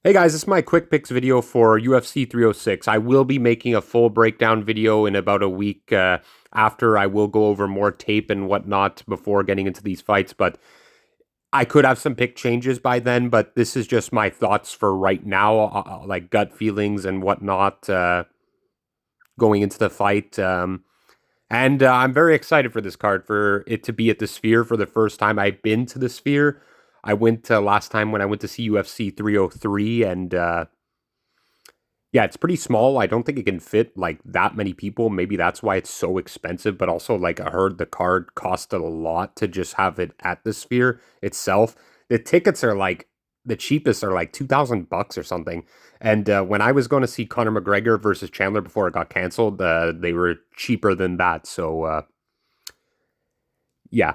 Hey guys, this is my quick picks video for UFC 306. I will be making a full breakdown video in about a week after. I will go over more tape and whatnot before getting into these fights, but I could have some pick changes by then, but this is just my thoughts for right now, like gut feelings and whatnot going into the fight. And I'm very excited for this card, for it to be at the Sphere for the first time. I've been to the Sphere. I went last time when I went to see UFC 303, and yeah, it's pretty small. I don't think it can fit like that many people. Maybe that's why it's so expensive, but also like I heard the card costed a lot to just have it at the Sphere itself. The tickets are like the cheapest are like $2,000 or something. And when I was going to see Conor McGregor versus Chandler before it got canceled, they were cheaper than that. So yeah,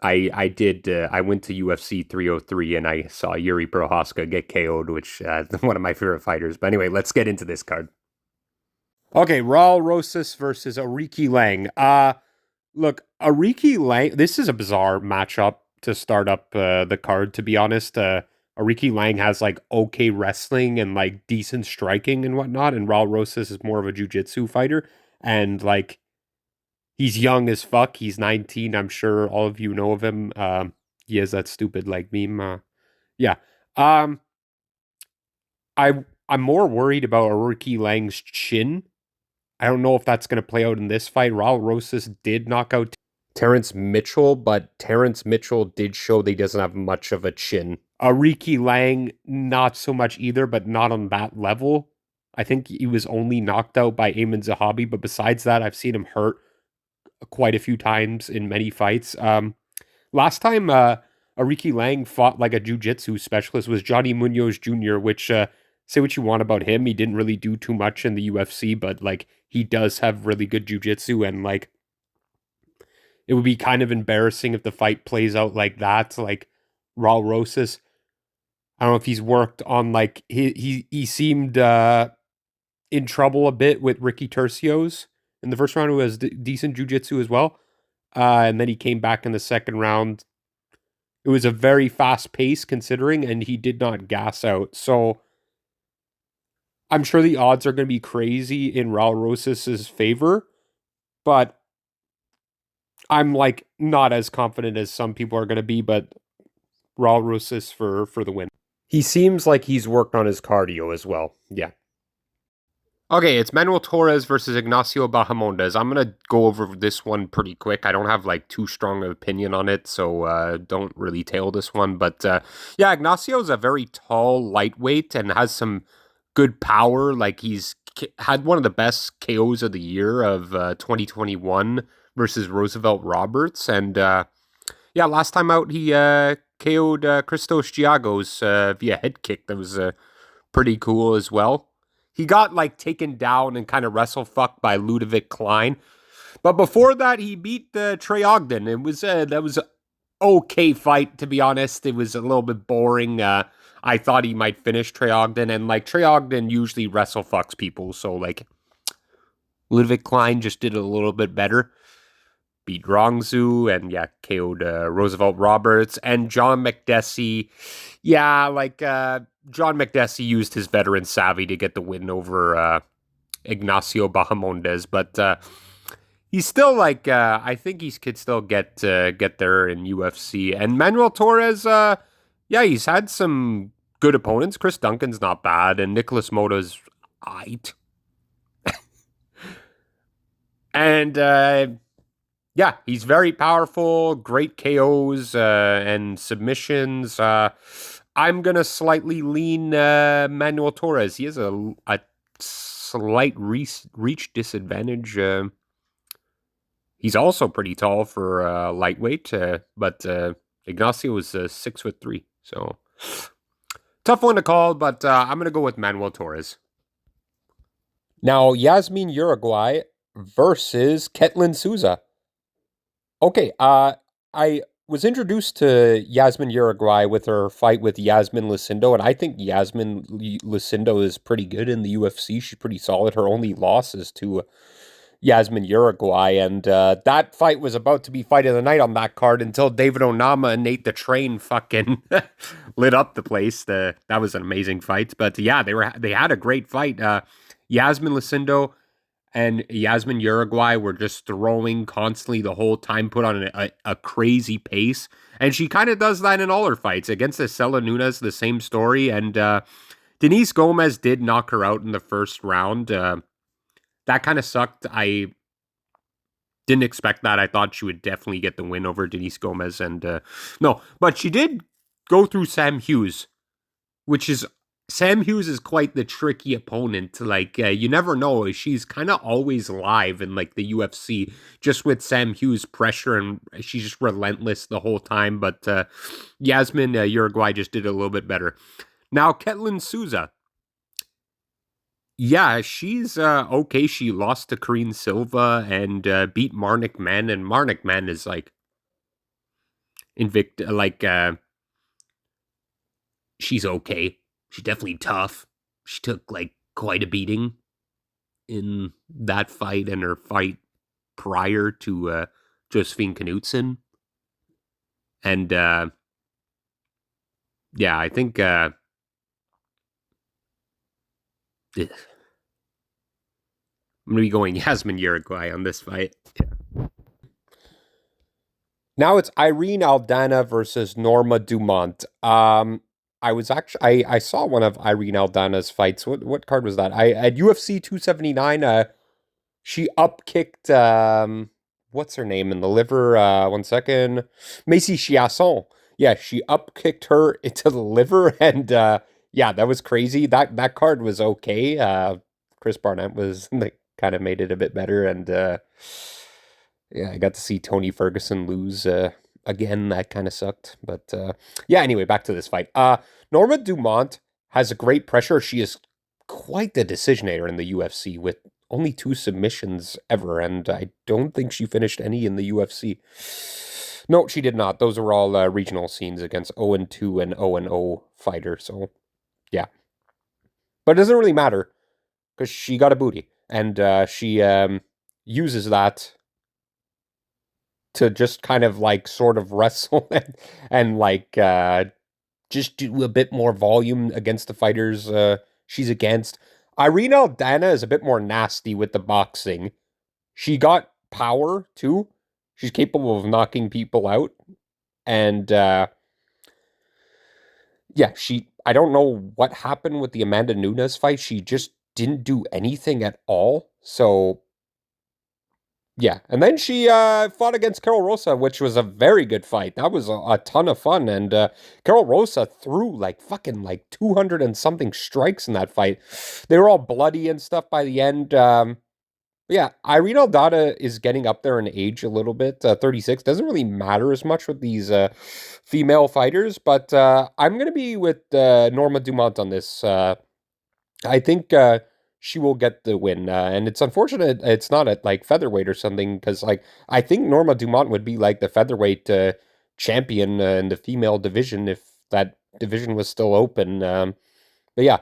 I went to UFC 303 and I saw Yuri Prohaska get KO'd, which one of my favorite fighters. But anyway, let's get into this card. Okay, Raul Rosas versus Ariki Lang. Look, Ariki Lang. This is a bizarre matchup to start up the card. To be honest, Ariki Lang has like okay wrestling and like decent striking and whatnot, and Raul Rosas is more of a jiu-jitsu fighter, and like he's young as fuck. He's 19. I'm sure all of you know of him. He has that stupid like meme. Yeah. Um, I'm more worried about Ariki Lang's chin. I don't know if that's going to play out in this fight. Raul Rosas did knock out Terrence Mitchell, but Terrence Mitchell did show that he doesn't have much of a chin. Ariki Lang, not so much either, but not on that level. I think he was only knocked out by Ayman Zahabi, but besides that, I've seen him hurt quite a few times in many fights. Last time Ariki Lang fought like a jiu-jitsu specialist was Johnny Munoz Jr., which say what you want about him, he didn't really do too much in the UFC, but like he does have really good jiu-jitsu, and like it would be kind of embarrassing if the fight plays out like that. Like Raul Rosas, I don't know if he's worked on like he seemed in trouble a bit with Ricky Tercios in the first round, who has decent jiu-jitsu as well. And then he came back in the second round. It was a very fast pace considering, and he did not gas out. So I'm sure the odds are going to be crazy in Raul Rosas' favor, but I'm like not as confident as some people are going to be. But Raul Rosas for the win. He seems like he's worked on his cardio as well. Yeah. Okay, it's Manuel Torres versus Ignacio Bahamondes. I'm gonna go over this one pretty quick. I don't have like too strong an opinion on it, so don't really tail this one. But yeah, Ignacio is a very tall lightweight and has some good power. Like he's had one of the best KOs of the year of 2021 versus Roosevelt Roberts, and yeah, last time out he KO'd Christos Giagos via head kick. That was pretty cool as well. He got like taken down and kind of wrestle fucked by Ludovic Klein. But before that, he beat Trey Ogden. It was that was an okay fight, to be honest. It was a little bit boring. I thought he might finish Trey Ogden, and like Trey Ogden usually wrestle fucks people, so like Ludovic Klein just did it a little bit better. Beat Rongzu and yeah, KO'd Roosevelt Roberts and John McDessie. Yeah, like John McDessie used his veteran savvy to get the win over Ignacio Bahamondes, but he's still like I think he could still get there in UFC. And Manuel Torres, yeah, he's had some good opponents. Chris Duncan's not bad, and Nicholas Mota's aight. And yeah, he's very powerful, great KOs and submissions. I'm going to slightly lean Manuel Torres. He has a slight reach disadvantage. He's also pretty tall for lightweight, but Ignacio is 6'3", so tough one to call, but I'm going to go with Manuel Torres. Now, Yasmin Uruguay versus Ketlin Souza. Okay, I was introduced to Yasmin Uruguay with her fight with Yasmin Lucindo, and I think Yasmin Lucindo is pretty good in the UFC. She's pretty solid. Her only loss is to Yasmin Uruguay, and that fight was about to be fight of the night on that card until David Onama and Nate the Train fucking lit up the place. That was an amazing fight, but yeah, they had a great fight. Yasmin Lucindo and Yasmin Uruguay were just throwing constantly the whole time, put on a crazy pace, and she kind of does that in all her fights. Against Estela Nunes, the same story, and Denise Gomez did knock her out in the first round. That kind of sucked. I didn't expect that. I thought she would definitely get the win over Denise Gomez, and no, but she did go through Sam Hughes, which is Sam Hughes is quite the tricky opponent. Like you never know. She's kind of always live in like the UFC, just with Sam Hughes pressure, and she's just relentless the whole time. But Yasmin Uruguay just did a little bit better. Now Ketlin Souza. Yeah, she's okay. She lost to Karine Silva and beat Marnik Men, and Marnik Men is like Invicta, like she's okay. She's definitely tough. She took like quite a beating in that fight and her fight prior to Josephine Knutson. And yeah, I think I'm gonna be going Yasmin Uruguay on this fight. Now it's Irene Aldana versus Norma Dumont. I was actually I saw one of Irene Aldana's fights. What card was that? I at UFC 279. She upkicked what's her name in the liver? One second, Macy Chiasson. Yeah, she upkicked her into the liver, and yeah, that was crazy. That card was okay. Chris Barnett was like kind of made it a bit better, and yeah, I got to see Tony Ferguson lose again. That kind of sucked. But yeah, anyway, back to this fight. Norma Dumont has a great pressure. She is quite the decisionator in the UFC with only 2 submissions ever, and I don't think she finished any in the UFC. No, she did not. Those were all regional scenes against 0-2 and 0-0 fighters. So yeah, but it doesn't really matter because she got a booty, and she uses that to just kind of like sort of wrestle and like just do a bit more volume against the fighters she's against. Irene Aldana is a bit more nasty with the boxing. She got power too. She's capable of knocking people out. And yeah, I don't know what happened with the Amanda Nunes fight. She just didn't do anything at all. So yeah, and then she fought against Carol Rosa, which was a very good fight. That was a ton of fun, and Carol Rosa threw like fucking like 200 and something strikes in that fight. They were all bloody and stuff by the end. Yeah, Irene Aldana is getting up there in age a little bit. 36 doesn't really matter as much with these female fighters, but I'm gonna be with Norma Dumont on this. I think she will get the win, and it's unfortunate it's not at like featherweight or something because like I think Norma Dumont would be like the featherweight champion in the female division if that division was still open. But yeah,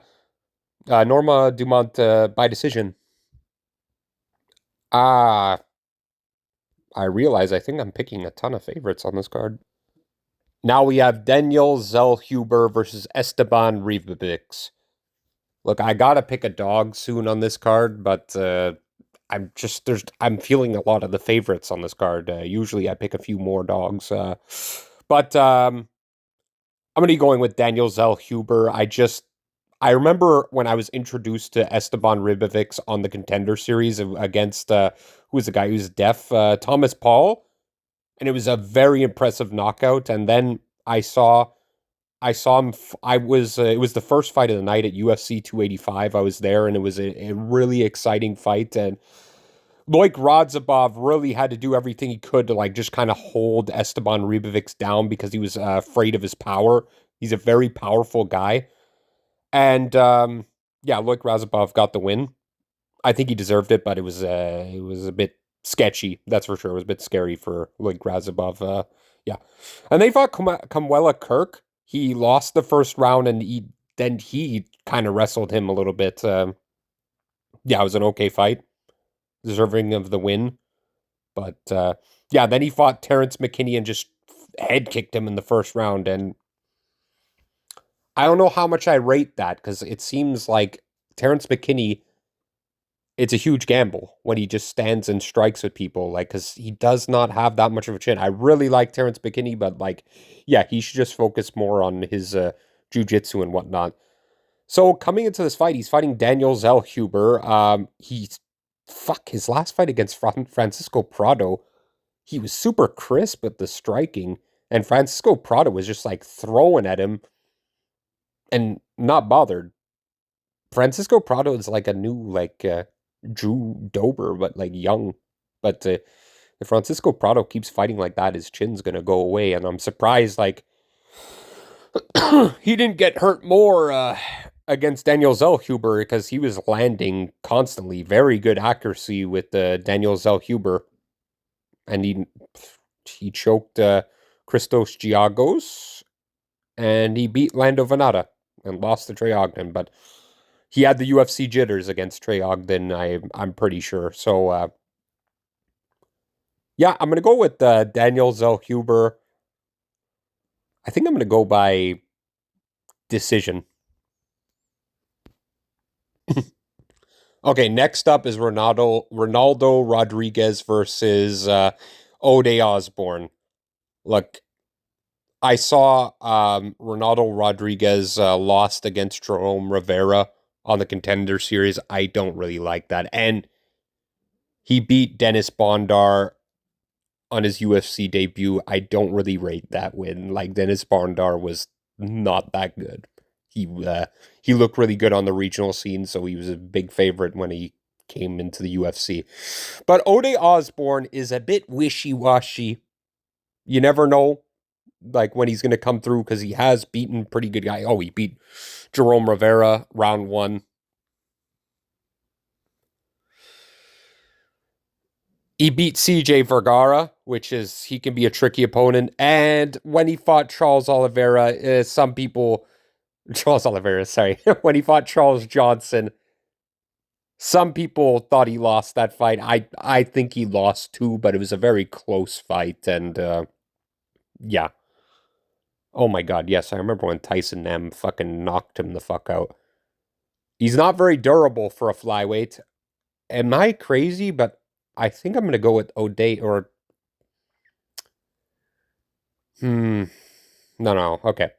Norma Dumont by decision. Ah, I realize I think I'm picking a ton of favorites on this card. Now we have Daniel Zellhuber versus Esteban Rivabex. Look, I gotta pick a dog soon on this card, but I'm feeling a lot of the favorites on this card. Usually I pick a few more dogs, but I'm gonna be going with Daniel Zellhuber. I remember when I was introduced to Esteban Ribovics on the Contender Series against who's the guy who's deaf, Thomas Paul, and it was a very impressive knockout. And then I saw him. I was. It was the first fight of the night at UFC 285. I was there, and it was a really exciting fight. And like Radzhabov really had to do everything he could to like just kind of hold Esteban Ribovics down because he was afraid of his power. He's a very powerful guy, and yeah, Loic Radzhabov got the win. I think he deserved it, but it was a bit sketchy. That's for sure. It was a bit scary for Loic Radzhabov. Yeah, and they fought Kamwela Kirk. He lost the first round, and he kind of wrestled him a little bit. Yeah, it was an okay fight. deserving of the win. But yeah, then he fought Terrence McKinney and just head kicked him in the first round. And I don't know how much I rate that because it seems like Terrence McKinney, it's a huge gamble when he just stands and strikes with people, like, because he does not have that much of a chin. I really like Terrence McKinney, but like, yeah, he should just focus more on his jujitsu and whatnot. So coming into this fight, he's fighting Daniel Zellhuber. His last fight against Francisco Prado, he was super crisp with the striking, and Francisco Prado was just like throwing at him and not bothered. Francisco Prado is like a new Drew Dober, but like young. But if Francisco Prado keeps fighting like that, his chin's gonna go away, and I'm surprised like he didn't get hurt more against Daniel Zellhuber because he was landing constantly. Very good accuracy with Daniel Zellhuber, and he choked Christos Giagos, and he beat Lando Venata and lost to Trey Ogden, but he had the UFC jitters against Trey Ogden, I'm pretty sure. So, yeah, I'm going to go with Daniel Zellhuber. I think I'm going to go by decision. Okay, next up is Ronaldo Rodriguez versus Ode Osborne. Look, I saw Ronaldo Rodriguez lost against Jerome Rivera on the Contender Series. I don't really like that. And he beat Dennis Bondar on his UFC debut. I don't really rate that win. Like, Dennis Bondar was not that good. He looked really good on the regional scene, so he was a big favorite when he came into the UFC. But Ode Osborne is a bit wishy-washy. You never know, like, when he's going to come through, because he has beaten pretty good guy. Oh, he beat Jerome Rivera round one. He beat CJ Vergara, which is, he can be a tricky opponent. And when he fought Charles Oliveira, when he fought Charles Johnson, some people thought he lost that fight. I think he lost too, but it was a very close fight. And yeah. Oh my God, yes, I remember when Tyson M fucking knocked him the fuck out. He's not very durable for a flyweight. Am I crazy? But I think I'm going to go with O'Day or... No, no, okay.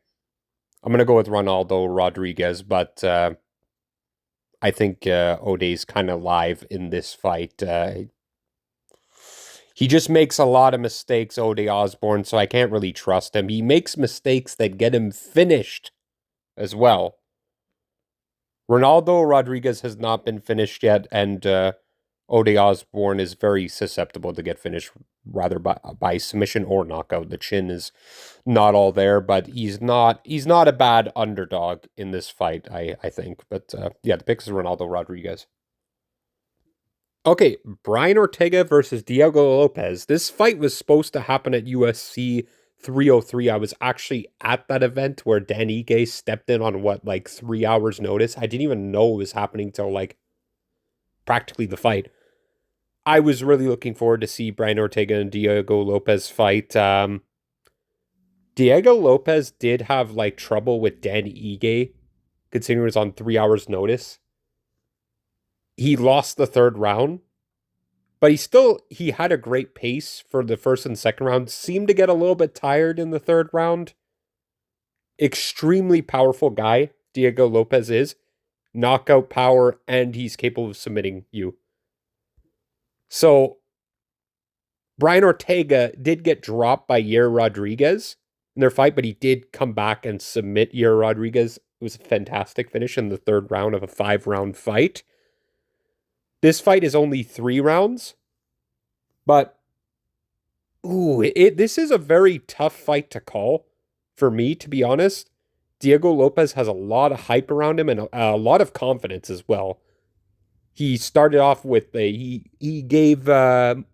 I'm going to go with Ronaldo Rodriguez, but I think O'Day's kind of live in this fight. He just makes a lot of mistakes, Ode Osborne, so I can't really trust him. He makes mistakes that get him finished as well. Ronaldo Rodriguez has not been finished yet, and Ode Osborne is very susceptible to get finished rather by submission or knockout. The chin is not all there, but he's not a bad underdog in this fight, I think. But yeah, the pick is Ronaldo Rodriguez. Okay, Brian Ortega versus Diego Lopez. This fight was supposed to happen at UFC 303. I was actually at that event where Dan Ige stepped in on like 3 hours notice. I didn't even know it was happening till like practically the fight. I was really looking forward to see Brian Ortega and Diego Lopez fight. Diego Lopez did have like trouble with Dan Ige, considering it was on 3 hours notice. He lost the third round, but he had a great pace for the first and second round. Seemed to get a little bit tired in the third round. Extremely powerful guy, Diego Lopez is. Knockout power, and he's capable of submitting you. So, Brian Ortega did get dropped by Yair Rodriguez in their fight, but he did come back and submit Yair Rodriguez. It was a fantastic finish in the third round of a 5-round fight. This fight is only 3 rounds, but this is a very tough fight to call for me, to be honest. Diego Lopez has a lot of hype around him and a lot of confidence as well. He started off with he gave Movsar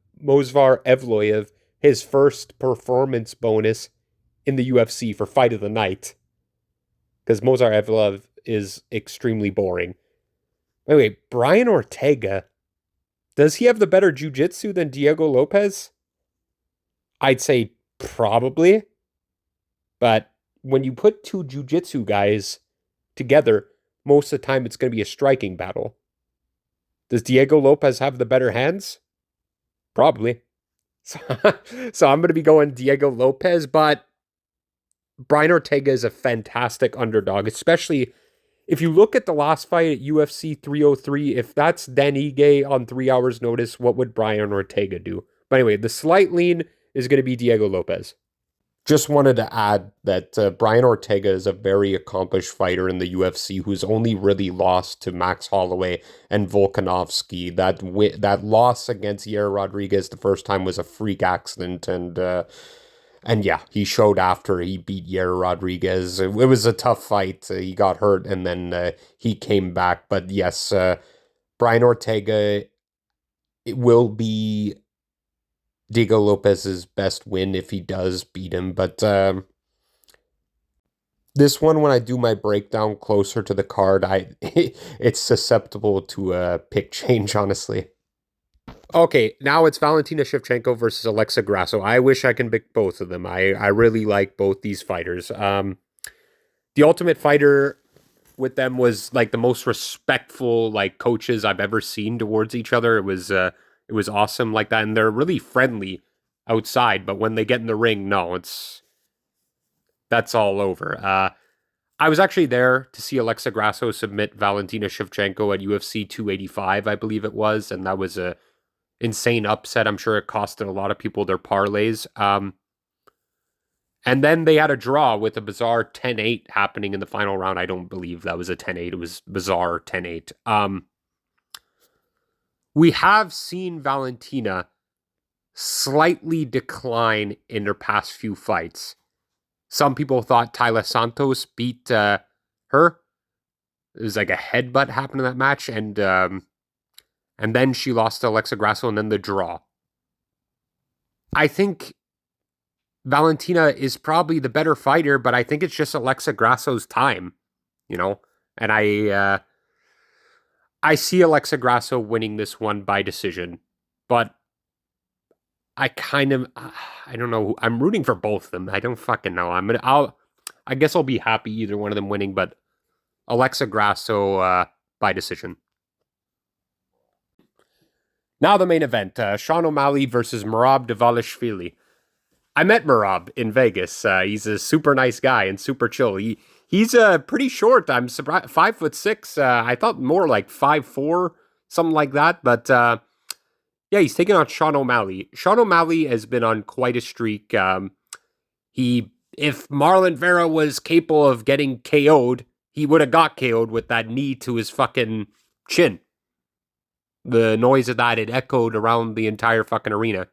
Evloev his first performance bonus in the UFC for Fight of the Night, because Movsar Evloev is extremely boring. Anyway, Brian Ortega Does he have the better jiu-jitsu than Diego Lopez? I'd say probably. But when you put two jiu-jitsu guys together, most of the time it's going to be a striking battle. Does Diego Lopez have the better hands? Probably. So, so I'm going to be going Diego Lopez, but Brian Ortega is a fantastic underdog, especially if you look at the last fight at UFC 303. If that's Dan Ige on 3 hours notice, what would Brian Ortega do? But anyway, the slight lean is going to be Diego Lopez. Just wanted to add that Brian Ortega is a very accomplished fighter in the UFC who's only really lost to Max Holloway and Volkanovski. That loss against Yair Rodriguez the first time was a freak accident, and yeah, he showed after he beat Yair Rodriguez. It was a tough fight. He got hurt and then he came back. But yes, Brian Ortega, it will be Diego Lopez's best win if he does beat him. But this one, when I do my breakdown closer to the card, it's susceptible to a pick change, honestly. Okay, now it's Valentina Shevchenko versus Alexa Grasso. I wish I can pick both of them. I really like both these fighters. The Ultimate Fighter with them was like the most respectful like coaches I've ever seen towards each other. It was awesome like that, and they're really friendly outside, but when they get in the ring, no, that's all over. I was actually there to see Alexa Grasso submit Valentina Shevchenko at UFC 285, I believe it was, and that was a insane upset. I'm sure it costed a lot of people their parlays. And then they had a draw with a bizarre 10-8 happening in the final round. I don't believe that was a 10-8. It was bizarre 10-8. We have seen Valentina slightly decline in her past few fights. Some people thought Taila Santos beat her. It was like a headbutt happened in that match, and then she lost to Alexa Grasso, and then the draw. I think Valentina is probably the better fighter, but I think it's just Alexa Grasso's time, you know? And I see Alexa Grasso winning this one by decision, but I don't know. I'm rooting for both of them. I don't fucking know. I guess I'll be happy either one of them winning, but Alexa Grasso by decision. Now the main event, Sean O'Malley versus Merab Dvalishvili. I met Merab in Vegas. He's a super nice guy and super chill. He's pretty short. I'm surprised, 5'6". I thought more like 5'4", something like that. But yeah, he's taking on Sean O'Malley. Sean O'Malley has been on quite a streak. If Marlon Vera was capable of getting KO'd, he would have got KO'd with that knee to his fucking chin. The noise of that, it echoed around the entire fucking arena.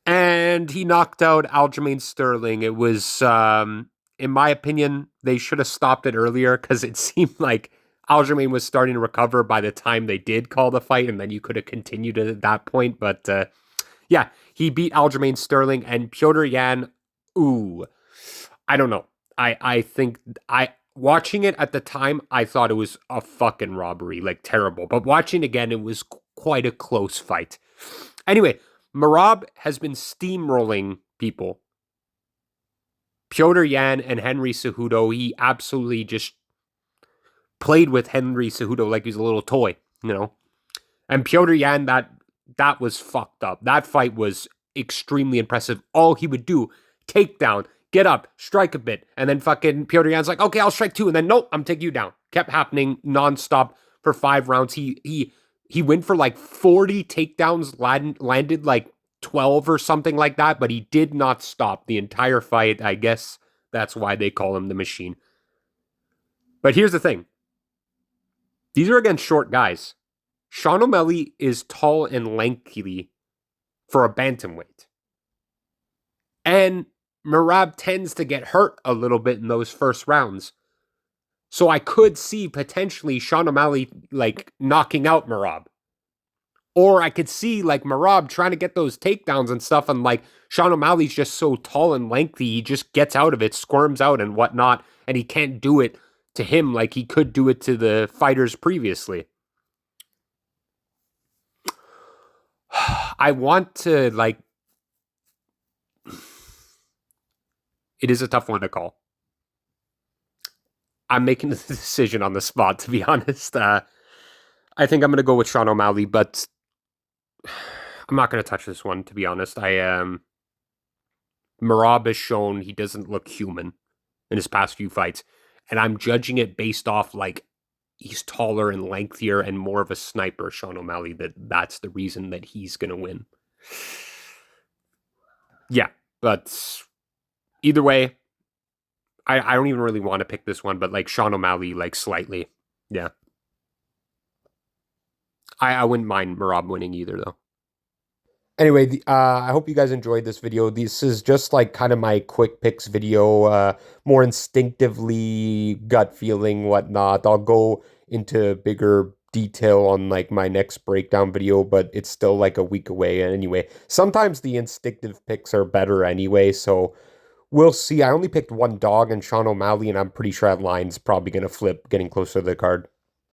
And he knocked out Aljamain Sterling. It was, in my opinion, they should have stopped it earlier because it seemed like Aljamain was starting to recover by the time they did call the fight, and then you could have continued it at that point. But yeah, he beat Aljamain Sterling, and Petr Yan, I don't know. I think watching it at the time, I thought it was a fucking robbery, like terrible. But watching again, it was quite a close fight. Anyway, Merab has been steamrolling people. Petr Yan and Henry Cejudo, he absolutely just played with Henry Cejudo like he's a little toy, you know? And Petr Yan, that was fucked up. That fight was extremely impressive. All he would do, takedown, get up, strike a bit, and then fucking Petr Yan's like, okay, I'll strike two, and then nope, I'm taking you down. Kept happening nonstop for 5 rounds. He went for like 40 takedowns, landed like 12 or something like that, but he did not stop the entire fight. I guess that's why they call him the Machine. But here's the thing. These are against short guys. Sean O'Malley is tall and lanky for a bantamweight. And Merab tends to get hurt a little bit in those first rounds. So I could see potentially Sean O'Malley like knocking out Merab. Or I could see like Merab trying to get those takedowns and stuff, and like Sean O'Malley's just so tall and lengthy, he just gets out of it, squirms out and whatnot, and he can't do it to him like he could do it to the fighters previously. I want to, like, it is a tough one to call. I'm making the decision on the spot, to be honest. I think I'm going to go with Sean O'Malley, but I'm not going to touch this one, to be honest. Marab has shown he doesn't look human in his past few fights, and I'm judging it based off, like, he's taller and lengthier and more of a sniper, Sean O'Malley, that's the reason that he's going to win. Yeah, but either way, I don't even really want to pick this one, but, like, Sean O'Malley, like, slightly. Yeah. I wouldn't mind Marab winning either, though. Anyway, I hope you guys enjoyed this video. This is just like kind of my quick picks video, more instinctively gut feeling, whatnot. I'll go into bigger detail on like my next breakdown video, but it's still like a week away anyway. Sometimes the instinctive picks are better anyway, so we'll see. I only picked one dog and Sean O'Malley, and I'm pretty sure that line's probably going to flip getting closer to the card.